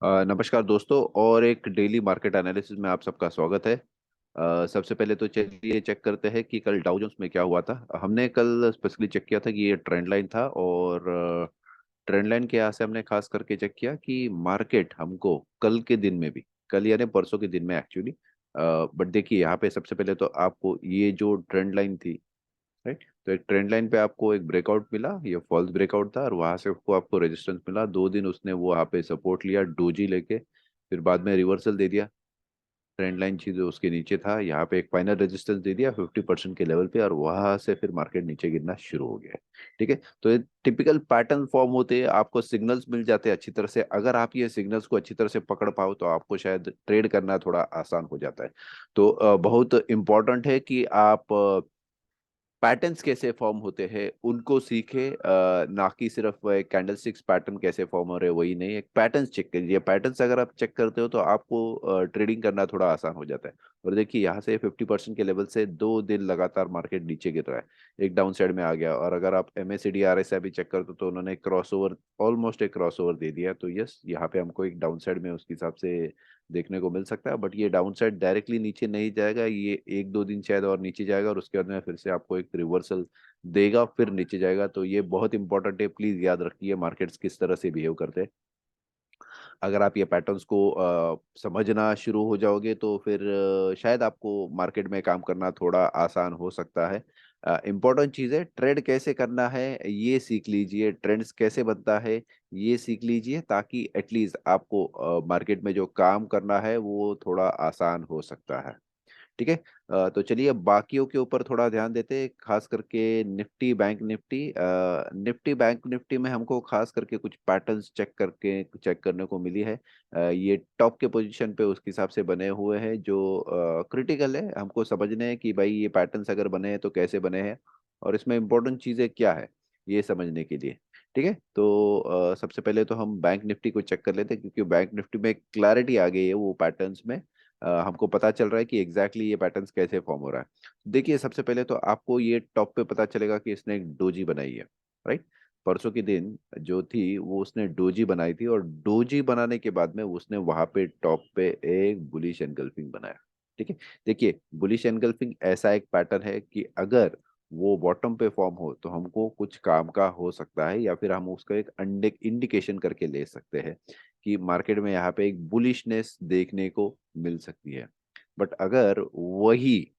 नमस्कार दोस्तों, और एक डेली मार्केट एनालिसिस में आप सबका स्वागत है। सबसे पहले तो चलिए चेक करते हैं कि कल डाउ जोन्स में क्या हुआ था। हमने कल स्पेसिफिकली चेक किया था कि ये ट्रेंड लाइन था, और ट्रेंड लाइन के यहाँ से हमने खास करके चेक किया कि मार्केट हमको कल के दिन में भी, कल यानी परसों के दिन में एक्चुअली, बट देखिए यहाँ पे सबसे पहले तो आपको ये जो ट्रेंड लाइन थी, राइट, तो एक ट्रेंड लाइन पे आपको एक ब्रेकआउट मिला, ये फॉल्स ब्रेकआउट था, और वहां से आपको रेजिस्टेंस मिला। 2 दिन उसने वो वहां पे सपोर्ट लिया डोजी लेके, फिर बाद में रिवर्सल दे दिया। ट्रेंड लाइन चीज उसके नीचे था, यहाँ पे एक फाइनल रेजिस्टेंस दे दिया 50% के लेवल पे, और वहां से फिर मार्केट नीचे गिरना शुरू हो गया है। ठीक है, तो ये टिपिकल पैटर्न फॉर्म होते हैं, आपको सिग्नल्स मिल जाते हैं अच्छी तरह से। अगर आप ये सिग्नल्स को अच्छी तरह से पकड़ पाओ तो आपको शायद ट्रेड करना थोड़ा आसान हो जाता है। तो बहुत इंपॉर्टेंट है कि आप पैटर्न्स कैसे फॉर्म होते हैं उनको सीखे, ना कि सिर्फ कैंडल स्टिक्स पैटर्न कैसे फॉर्म हो रहे हैं वही नहीं, एक पैटर्न्स चेक कीजिए। पैटर्न्स अगर आप चेक करते हो तो आपको ट्रेडिंग करना थोड़ा आसान हो जाता है। और देखिए यहाँ से 50% के लेवल से 2 दिन लगातार मार्केट नीचे गिर रहा है, एक डाउन साइड में आ गया। और अगर आप MACD RSI भी चेक करते हो तो उन्होंने क्रॉस ओवर, ऑलमोस्ट एक क्रॉस ओवर दे दिया। तो यस, यहाँ पे हमको एक डाउन साइड में उसके हिसाब से देखने को मिल सकता है, बट ये डाउन साइड डायरेक्टली नीचे नहीं जाएगा, ये 1-2 दिन शायद और नीचे जाएगा, और उसके बाद में फिर से आपको एक रिवर्सल देगा, फिर नीचे जाएगा। तो ये बहुत इंपॉर्टेंट है, प्लीज याद रखिए मार्केट्स किस तरह से बिहेव करते हैं। अगर आप ये पैटर्न्स को समझना शुरू हो जाओगे तो फिर शायद आपको मार्केट में काम करना थोड़ा आसान हो सकता है। इम्पोर्टेंट चीज़ है, ट्रेड कैसे करना है ये सीख लीजिए, ट्रेंड्स कैसे बनता है ये सीख लीजिए, ताकि एटलीस्ट आपको मार्केट में जो काम करना है वो थोड़ा आसान हो सकता है। ठीक है। तो चलिए अब बाकियों के ऊपर थोड़ा ध्यान देते हैं, खास करके Nifty bank Nifty. Nifty bank Nifty में हमको खास करके कुछ पैटर्न्स चेक करने को मिली है। ये टॉप के पोजीशन पे उसके हिसाब से बने हुए हैं, जो क्रिटिकल है हमको समझने हैं कि भाई ये पैटर्न्स अगर बने हैं तो कैसे बने हैं, और इसमें इंपॉर्टेंट चीज़ें क्या है ये समझने के लिए। ठीक है, तो सबसे पहले तो हम बैंक निफ्टी को चेक कर लेते हैं, क्योंकि बैंक निफ्टी में क्लैरिटी आ गई है वो पैटर्न्स में। हमको पता चल रहा है कि एग्जैक्टली ये पैटर्न्स कैसे फॉर्म हो रहा है। देखिए सबसे पहले तो आपको ये टॉप पे पता चलेगा कि इसने एक डोजी बनाई है, राइट। परसों के दिन जो थी वो उसने डोजी बनाई थी, और डोजी बनाने के बाद में उसने वहां पे टॉप पे एक बुलिश एनगल्फिंग बनाया। ठीक है, देखिए बुलिश एनगल्फिंग ऐसा एक पैटर्न है कि अगर वो बॉटम पे फॉर्म हो तो हमको कुछ काम का हो सकता है, या फिर हम उसका एक इंडिकेशन करके ले सकते हैं कि मार्केट में यहाँ पे एक बुलिशनेस देखने को मिल सकती है। बट अगर वही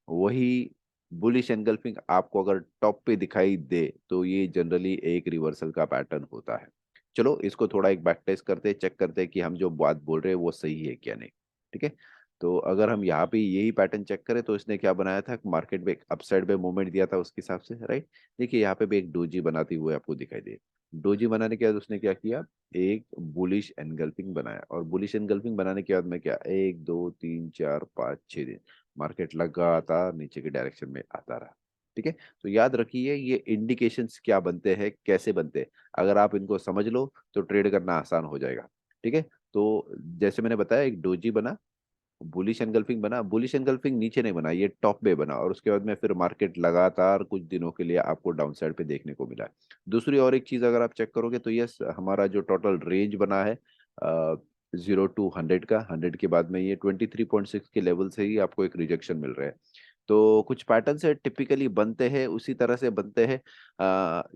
वही बुलिश एनगल्फिंग आपको अगर टॉप पे दिखाई दे तो ये जनरली एक रिवर्सल का पैटर्न होता है। चलो इसको थोड़ा एक बैक टेस्ट करते हैं, चेक करते हैं कि हम जो बात बोल रहे हैं वो सही है क्या नहीं। ठीक है, तो अगर हम यहाँ पे यही पैटर्न चेक करें तो इसने क्या बनाया था, मार्केट में एक अपसाइड पे मूवमेंट दिया था उसके हिसाब से, राइट। देखिए यहाँ पे भी एक डोजी बनाती हुए आपको दिखाई दे। डोजी बनाने के बाद उसने क्या किया, एक बुलिश एनगल्फिंग बनाया, और बुलिश एनगल्फिंग बनाने के बाद में क्या, 1 2 3 4 5 6 दिन मार्केट लगातार नीचे की डायरेक्शन में आता रहा। ठीक है, तो याद रखिए ये इंडिकेशंस क्या बनते हैं, कैसे बनते हैं। अगर आप इनको समझ लो तो ट्रेड करना आसान हो जाएगा। ठीक है, तो जैसे मैंने बताया, एक डोजी बना, बुलिश एनगल्फिंग बना, बुलिश एनगल्फिंग नीचे नहीं बना, ये टॉप पे बना, और उसके बाद में फिर मार्केट लगातार कुछ दिनों के लिए आपको डाउन साइड पे देखने को मिला है। दूसरी और एक चीज अगर आप चेक करोगे तो यस, हमारा जो टोटल रेंज बना है 0 to 100 का, 100 के बाद में ये 23.6 के लेवल से ही आपको एक रिजेक्शन मिल रहा है। तो कुछ पैटर्न से टिपिकली बनते हैं, उसी तरह से बनते हैं।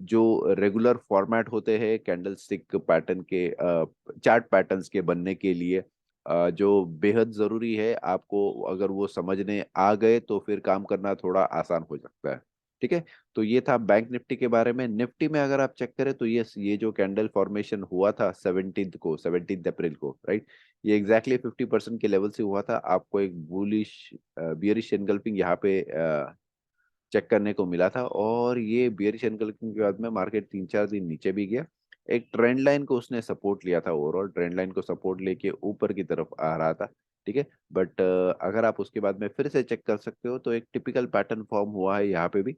जो रेगुलर फॉर्मेट होते हैं कैंडल स्टिक पैटर्न के, चार्ट पैटर्न्स के बनने के लिए, जो बेहद ज़रूरी है, आपको अगर वो समझने आ गए तो फिर काम करना थोड़ा आसान हो सकता है। ठीक है, तो ये था बैंक निफ्टी के बारे में। निफ्टी में अगर आप चेक करें तो ये जो कैंडल फॉर्मेशन हुआ था 17 अप्रैल को, राइट, ये एग्जैक्टली 50% के लेवल से हुआ था। आपको एक बुलिश बियरिश एनगल्फिंग यहाँ पे चेक करने को मिला था, और ये बियरिश एनगल्फिंग के बाद में मार्केट 3-4 दिन नीचे भी गया। एक ट्रेंड लाइन को उसने सपोर्ट लिया था, ओवरऑल ट्रेंड लाइन को सपोर्ट लेके ऊपर की तरफ आ रहा था। ठीक है, बट अगर आप उसके बाद में फिर से चेक कर सकते हो तो एक टिपिकल पैटर्न फॉर्म हुआ है यहाँ पे भी।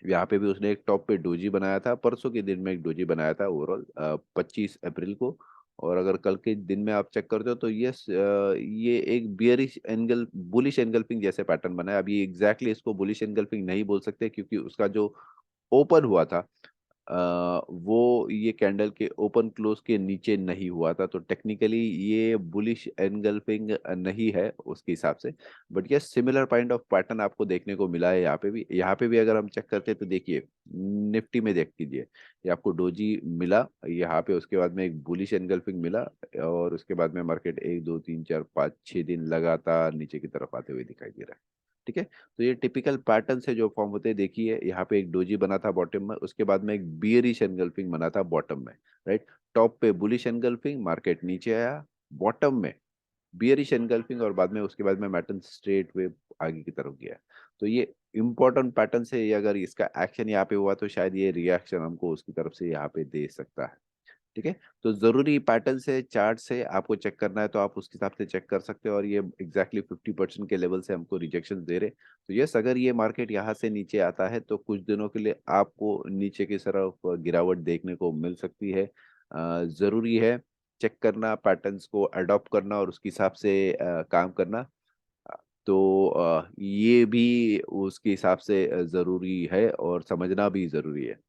यहाँ पे भी उसने एक टॉप पे डोजी बनाया था, परसों के दिन में एक डोजी बनाया था ओवरऑल 25 अप्रैल को। और अगर कल के दिन में आप चेक करते हो तो यस, ये एक बियरिश एंगल बुलिश एनगल्फिंग जैसे पैटर्न बना है। अभी एग्जैक्टली इसको बुलिश एनगल्फिंग नहीं बोल सकते, क्योंकि उसका जो ओपन हुआ था वो ये कैंडल के ओपन क्लोज के नीचे नहीं हुआ था, तो टेक्निकली ये बुलिश एनगल्फिंग नहीं है उसके हिसाब से। बट ये सिमिलर काइंड ऑफ पैटर्न आपको देखने को मिला है यहाँ पे भी अगर हम चेक करते हैं तो देखिए निफ्टी में देख लीजिए, ये आपको डोजी मिला यहाँ पे, उसके बाद में एक बुलिश एनगल्फिंग मिला, और उसके बाद में मार्केट 1 2 3 4 5 6 दिन लगातार नीचे की तरफ आते हुए दिखाई दे रहा है। ठीक है, तो ये टिपिकल पैटर्न से जो फॉर्म होते हैं, देखिए यहाँ पे एक डोजी बना था बॉटम में, उसके बाद में एक बियरिश एनगल्फिंग बना था बॉटम में, राइट। टॉप पे बुलिश एनगल्फिंग, मार्केट नीचे आया, बॉटम में बियरिश एनगल्फिंग, और बाद में उसके बाद में पैटर्न स्ट्रेट वे आगे की तरफ गया। तो ये इंपॉर्टेंट पैटर्न से ये अगर इसका एक्शन यहाँ पे हुआ तो शायद ये रिएक्शन हमको उसकी तरफ से यहाँ पे दे सकता है। ठीक है, तो जरूरी पैटर्न से चार्ट से आपको चेक करना है तो आप उसके हिसाब से चेक कर सकते हो, और ये एग्जैक्टली 50% के लेवल से हमको रिजेक्शन दे रहे। तो यस, अगर ये मार्केट यहाँ से नीचे आता है तो कुछ दिनों के लिए आपको नीचे की तरफ गिरावट देखने को मिल सकती है। जरूरी है चेक करना, पैटर्न्स को अडॉप्ट करना और उसके हिसाब से काम करना। अ, तो ये भी उसके हिसाब से जरूरी है और समझना भी जरूरी है।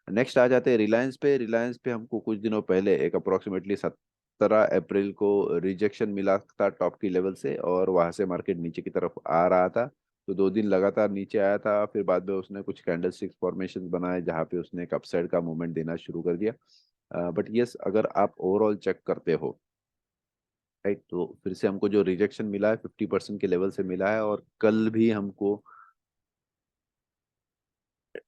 नेक्स्ट आ जाते हैं रिलायंस पे। रिलायंस पे हमको कुछ दिनों पहले एक अप्रोक्सीमेटली 17 अप्रैल को रिजेक्शन मिला था टॉप की लेवल से, और वहां से मार्केट नीचे की तरफ आ रहा था। तो 2 दिन लगातार नीचे आया था, फिर बाद में उसने कुछ कैंडलस्टिक फॉर्मेशन बनाए जहाँ पे उसने एक अपसाइड का मूवमेंट देना शुरू कर दिया। बट यस, अगर आप ओवरऑल चेक करते हो, राइट, तो फिर से हमको जो रिजेक्शन मिला है 50% के लेवल से मिला है, और कल भी हमको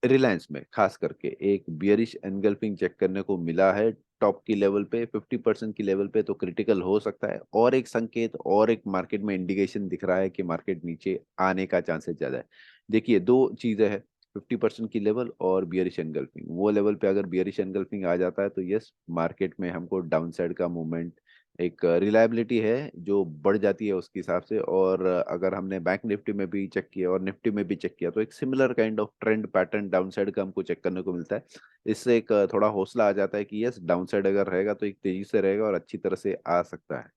रिलायंस में खास करके एक बियरिश एनगल्फिंग चेक करने को मिला है टॉप की लेवल पे 50% की लेवल पे। तो क्रिटिकल हो सकता है, और एक संकेत और एक मार्केट में इंडिकेशन दिख रहा है कि मार्केट नीचे आने का चांसेस ज्यादा है। देखिए दो चीजें हैं, 50% की लेवल और बियरिश एनगल्फिंग। वो लेवल पे अगर बियरिश एनगल्फिंग आ जाता है तो यस, मार्केट में हमको डाउन साइड का मूवमेंट, एक रिलायबिलिटी है जो बढ़ जाती है उसके हिसाब से। और अगर हमने बैंक निफ्टी में भी चेक किया और निफ्टी में भी चेक किया तो एक similar kind of trend pattern down side का हमको चेक करने को मिलता है। इससे एक थोड़ा हौसला आ जाता है कि यस, डाउन साइड अगर रहेगा तो एक तेजी से रहेगा और अच्छी तरह से आ सकता है।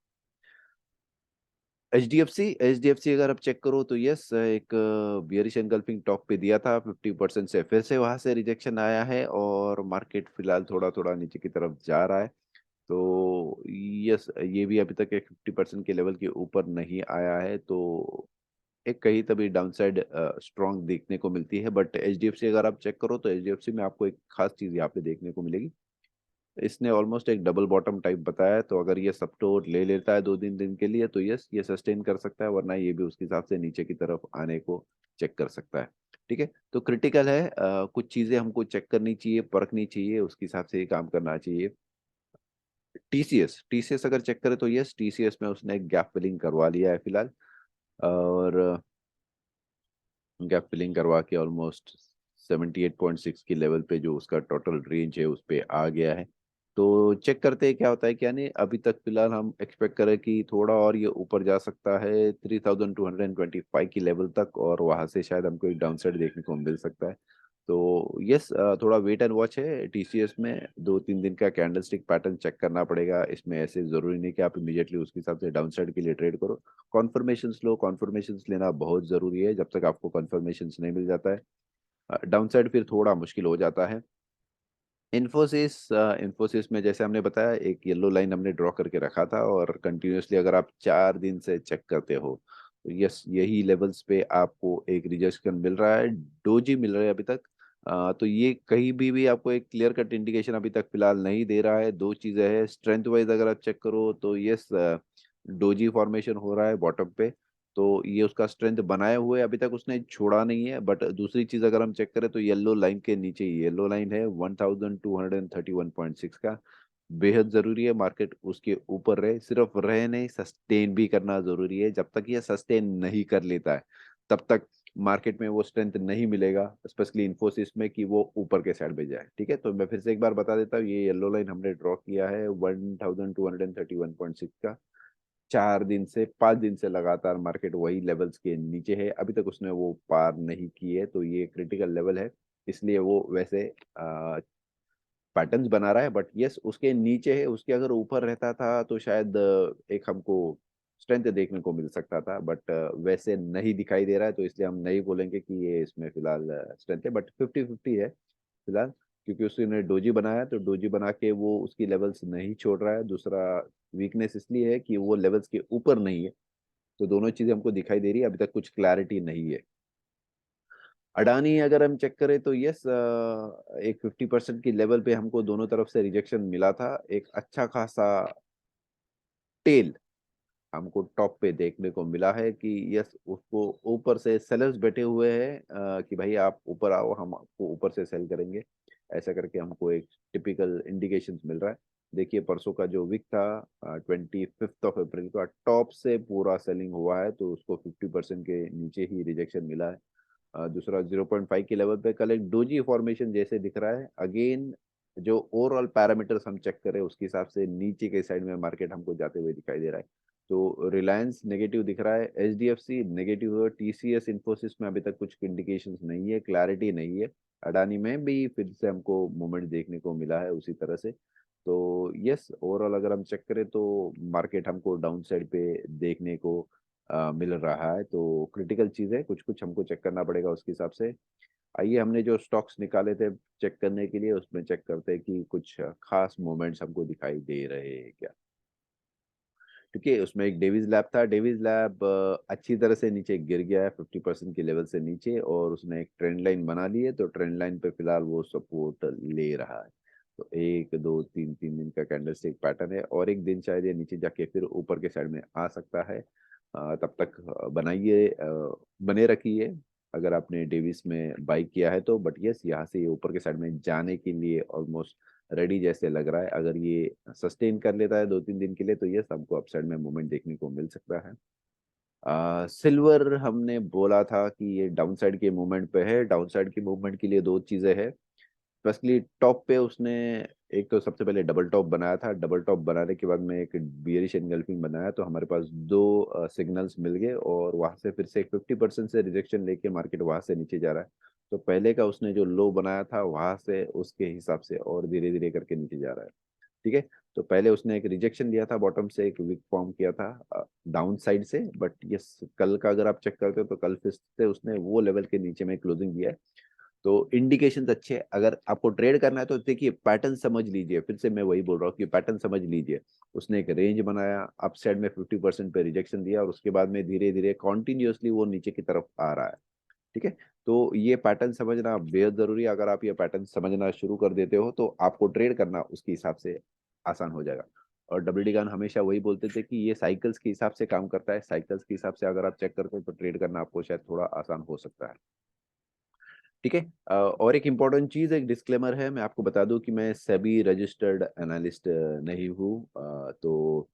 एच डी एफ सी अगर आप चेक करो तो यस, एक बियरिश एनगल्फिंग टॉप पे दिया था 50% से, फिर से वहां से रिजेक्शन आया है और मार्केट फिलहाल थोड़ा थोड़ा नीचे की तरफ जा रहा है। तो यस, ये भी अभी तक एक 50% के लेवल के ऊपर नहीं आया है, तो एक कहीं तभी डाउनसाइड स्ट्रांग देखने को मिलती है। बट एचडीएफसी अगर आप चेक करो तो एचडीएफसी में आपको एक खास चीज यहाँ पे देखने को मिलेगी, इसने ऑलमोस्ट एक डबल बॉटम टाइप बताया है। तो अगर ये सपोर्ट ले लेता है 2 3 दिन के लिए तो यस, ये सस्टेन कर सकता है, वरना ये भी उसके हिसाब से नीचे की तरफ आने को चेक कर सकता है। ठीक है, तो क्रिटिकल है, कुछ चीजें हमको चेक करनी चाहिए, परखनी चाहिए, उसके हिसाब से ये काम करना चाहिए। टीसीएस अगर चेक करें तो यस, टीसीएस में उसने एक गैप फिलिंग करवा लिया है फिलहाल, और गैप फिलिंग करवा के ऑलमोस्ट 78.6 की लेवल पे जो उसका टोटल रेंज है उस पे आ गया है। तो चेक करते हैं क्या होता है क्या नहीं। अभी तक फिलहाल हम एक्सपेक्ट करें कि थोड़ा और ये ऊपर जा सकता है 3225 की लेवल तक, और वहां से शायद हमको एक डाउन साइड देखने को मिल सकता है। तो यस, थोड़ा वेट एंड वॉच है टीसीएस में। 2 3 दिन का कैंडलस्टिक पैटर्न चेक करना पड़ेगा, इसमें ऐसे जरूरी नहीं कि आप इमीडिएटली उसके हिसाब से डाउन साइड के लिए ट्रेड करो। कॉन्फर्मेशन लो, कॉन्फर्मेशन लेना बहुत जरूरी है। जब तक आपको कॉन्फर्मेशन नहीं मिल जाता है डाउन साइड फिर थोड़ा मुश्किल हो जाता है। इन्फोसिस, इन्फोसिस में जैसे हमने बताया एक येलो लाइन हमने ड्रॉ करके रखा था, और कंटिन्यूअसली अगर आप 4 दिन से चेक करते हो तो यस, यही लेवल्स पे आपको एक रिजेक्शन मिल रहा है, डोजी मिल रहा है अभी तक। तो ये कहीं भी आपको एक क्लियर कट इंडिकेशन अभी तक फिलहाल नहीं दे रहा है। दो चीजें हैं, स्ट्रेंथ वाइज अगर आप चेक करो तो यस, डोजी फॉर्मेशन हो रहा है बॉटम पे, तो ये उसका स्ट्रेंथ बनाए हुए अभी तक उसने छोड़ा नहीं है। बट दूसरी चीज अगर हम चेक करें तो येलो लाइन के नीचे, येलो लाइन है 1231.6 का, बेहद जरूरी है मार्केट उसके ऊपर रहे। सिर्फ रहे नहीं, सस्टेन भी करना जरूरी है। जब तक ये सस्टेन नहीं कर लेता है तब तक मार्केट में वो स्ट्रेंथ नहीं मिलेगा, स्पेशली इन्फोसिस में, कि वो ऊपर के साइड में जाए। ठीक है, तो मैं फिर से एक बार बता देता हूँ, ये येलो लाइन हमने ड्रॉ किया है 1231.6 का। 4 दिन से 5 दिन से लगातार मार्केट वही लेवल्स के नीचे है, अभी तक उसने वो पार नहीं की है, तो ये क्रिटिकल लेवल है। इसलिए वो वैसे पैटर्न्स बना रहा है। बट यस, उसके नीचे है, उसके अगर ऊपर रहता था तो शायद एक हमको स्ट्रेंथ देखने को मिल सकता था। बट वैसे नहीं दिखाई दे रहा है, तो इसलिए हम नहीं बोलेंगे कि ये इसमें फिलहाल स्ट्रेंथ है। बट 50-50 है फिलहाल। क्योंकि उसने डोजी बनाया, तो डोजी बना के वो उसकी लेवल्स नहीं छोड़ रहा है। दूसरा वीकनेस इसलिए है कि वो लेवल्स के ऊपर नहीं है। तो दोनों चीजें हमको दिखाई दे रही है, अभी तक कुछ क्लैरिटी नहीं है। अडानी अगर हम चेक करें तो यस, एक 50% की लेवल पे हमको दोनों तरफ से रिजेक्शन मिला था। एक अच्छा खासा टेल हमको टॉप पे देखने को मिला है कि यस, उसको ऊपर से सेलर्स बैठे हुए हैं कि भाई आप ऊपर आओ, हम आपको ऊपर से सेल करेंगे। ऐसा करके हमको एक टिपिकल इंडिकेशंस मिल रहा है। देखिए परसों का जो विक था 25 अप्रैल का, टॉप से पूरा सेलिंग हुआ है, तो उसको 50% के नीचे ही रिजेक्शन मिला है। दूसरा 0.5 के लेवल पे कल एक डोजी फॉर्मेशन जैसे दिख रहा है। अगेन जो ओवरऑल पैरामीटर्स हम चेक करें उसके हिसाब से नीचे के साइड में मार्केट हमको जाते हुए दिखाई दे रहा है। तो रिलायंस नेगेटिव दिख रहा है, एचडीएफसी नेगेटिव है, टीसीएस इन्फोसिस में अभी तक कुछ इंडिकेशंस नहीं है, क्लैरिटी नहीं है। अडानी में भी फिर से हमको मूवमेंट देखने को मिला है उसी तरह से। तो यस, ओवरऑल अगर हम चेक करें तो मार्केट हमको डाउन साइड पे देखने को मिल रहा है। तो क्रिटिकल चीज़ है, कुछ कुछ हमको चेक करना पड़ेगा उसके हिसाब से। आइए, हमने जो स्टॉक्स निकाले थे चेक करने के लिए, उसमें चेक करते हैं कि कुछ खास मोमेंट्स हमको दिखाई दे रहे हैं क्या। ठीक है, उसमें एक डेविज लैब था। डेविज लैब अच्छी तरह से नीचे गिर गया है 50% की लेवल से नीचे, और उसने एक ट्रेंड लाइन बना ली है। तो ट्रेंड लाइन पे फिलहाल वो सपोर्ट ले रहा है। तो एक दो तीन, 3 दिन का कैंडलस्टिक पैटर्न है, और एक दिन शायद ये नीचे जाके फिर ऊपर के साइड में आ सकता है। तब तक बनाइए, बने रखिए अगर आपने डेविस में बाई किया है तो। बट यस, यहाँ से ये ऊपर के साइड में जाने के लिए ऑलमोस्ट रेडी जैसे लग रहा है। अगर ये सस्टेन कर लेता है 2-3 दिन के लिए तो यस, हमको अपसाइड में मूवमेंट देखने को मिल सकता है। सिल्वर हमने बोला था कि ये डाउनसाइड के मूवमेंट पे है। डाउनसाइड की मूवमेंट के लिए दो चीजें हैं। फर्स्टली टॉप पे उसने एक तो सबसे पहले डबल टॉप बनाया था। डबल टॉप बनाने के बाद में एक बियरिश एनगल्फिंग बनाया, तो हमारे पास दो सिग्नल्स मिल गए, और वहां से फिर से एक 50% से रिजेक्शन लेके मार्केट वहां से नीचे जा रहा है। तो पहले का उसने जो लो बनाया था वहां से उसके हिसाब से और धीरे धीरे करके नीचे जा रहा है। ठीक है, तो पहले उसने एक रिजेक्शन दिया था बॉटम से, एक वीक फॉर्म किया था डाउन साइड से। बट यस, कल का अगर आप चेक करते हो तो कल फिर से उसने वो लेवल के नीचे में क्लोजिंग दिया है। तो इंडिकेशन अच्छे हैं। अगर आपको ट्रेड करना है तो देखिए, पैटर्न समझ लीजिए। फिर से मैं वही बोल रहा हूँ कि पैटर्न समझ लीजिए। उसने एक रेंज बनाया, अप साइड में 50% पे रिजेक्शन दिया, और उसके बाद में धीरे धीरे कॉन्टिन्यूसली वो नीचे की तरफ आ रहा है। ठीक है, तो ये पैटर्न समझना बेहद जरूरी है। अगर आप ये पैटर्न समझना शुरू कर देते हो तो आपको ट्रेड करना उसके हिसाब से आसान हो जाएगा। और डब्ल्यू खान हमेशा वही बोलते थे कि ये साइकिल्स के हिसाब से काम करता है। साइकिल्स के हिसाब से अगर आप चेक करते हो तो ट्रेड करना आपको शायद थोड़ा आसान हो सकता है। ठीक है, और एक इम्पॉर्टेंट चीज, एक डिस्क्लेमर है, मैं आपको बता दूं कि मैं सेबी रजिस्टर्ड एनालिस्ट नहीं हूँ। तो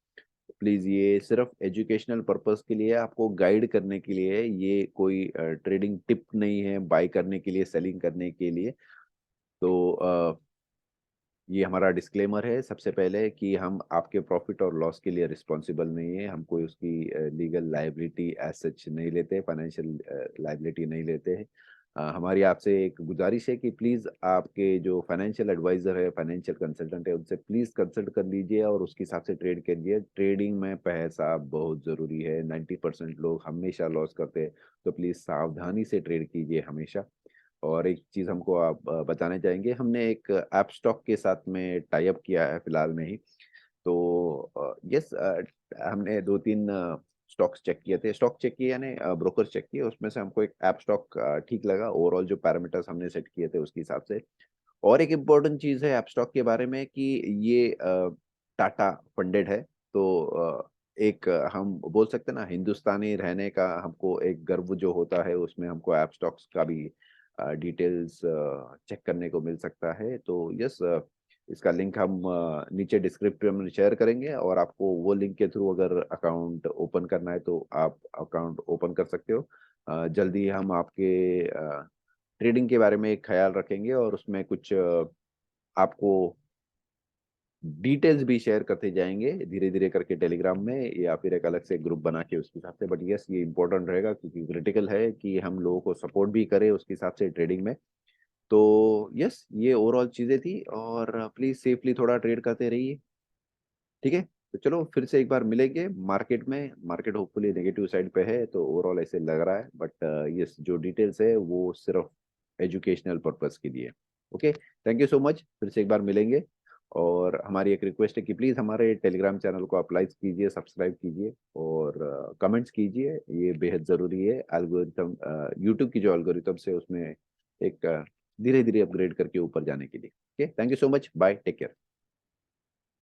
प्लीज, ये सिर्फ एजुकेशनल पर्पस के लिए, आपको गाइड करने के लिए है। ये कोई ट्रेडिंग टिप नहीं है बाय करने के लिए, सेलिंग करने के लिए। तो ये हमारा डिस्क्लेमर है सबसे पहले कि हम आपके प्रॉफिट और लॉस के लिए रिस्पॉन्सिबल नहीं है। हम कोई उसकी लीगल लाइबिलिटी एज सच नहीं लेते, फाइनेंशियल लाइबिलिटी नहीं लेते हैं। हमारी आपसे एक गुजारिश है कि प्लीज़ आपके जो फाइनेंशियल एडवाइजर है, फाइनेंशियल कंसल्टेंट है, उनसे प्लीज़ कंसल्ट कर लीजिए और उसके हिसाब से ट्रेड करिए। ट्रेडिंग में पैसा बहुत ज़रूरी है। 90% लोग हमेशा लॉस करते हैं। तो प्लीज़ सावधानी से ट्रेड कीजिए हमेशा। और एक चीज हमको आप बताने चाहेंगे, हमने एक ऐप स्टॉक के साथ में टाई अप किया है फिलहाल में ही। तो यस, हमने 2-3 स्टॉक्स चेक किए थे। स्टॉक चेक किए यानी ब्रोकर चेक किए, उसमें से हमको एक ऐप स्टॉक ठीक लगा। ओवरऑल जो पैरामीटर्स हमने सेट किए थे उसके हिसाब से। और एक इम्पोर्टेंट चीज है ऐप स्टॉक के बारे में कि ये टाटा फंडेड है। तो एक हम बोल सकते हैं ना, हिंदुस्तानी रहने का हमको एक गर्व जो होता है, उसमें हमको ऐप स्टॉक्स का भी डिटेल्स चेक करने को मिल सकता है। तो यस, इसका लिंक हम नीचे डिस्क्रिप्टिव में शेयर करेंगे, और आपको वो लिंक के थ्रू अगर अकाउंट ओपन करना है तो आप अकाउंट ओपन कर सकते हो। जल्दी हम आपके ट्रेडिंग के बारे में एक ख्याल रखेंगे, और उसमें कुछ आपको डिटेल्स भी शेयर करते जाएंगे धीरे धीरे करके टेलीग्राम में, या फिर एक अलग से ग्रुप बना के उसके हिसाब से। बट यस, ये इंपॉर्टेंट रहेगा क्योंकि क्रिटिकल है कि हम लोगों को सपोर्ट भी करें उसके हिसाब से ट्रेडिंग में। तो यस, ये ओवरऑल चीजें थी, और प्लीज सेफली थोड़ा ट्रेड करते रहिए। ठीक है, तो चलो फिर से एक बार मिलेंगे मार्केट में। मार्केट होपफुली नेगेटिव साइड पे है, तो ओवरऑल ऐसे लग रहा है। बट यस, जो डिटेल्स है वो सिर्फ एजुकेशनल पर्पस के लिए। Okay, thank you so much, फिर से एक बार मिलेंगे। और हमारी एक रिक्वेस्ट है कि प्लीज़ हमारे टेलीग्राम चैनल को आप लाइक कीजिए, सब्सक्राइब कीजिए और कमेंट्स कीजिए, ये बेहद ज़रूरी है। एल्गोरिथम, यूट्यूब की जो एल्गोरिथम्स है उसमें एक धीरे धीरे अपग्रेड करके ऊपर जाने के लिए। Okay, thank you so much, bye, take care.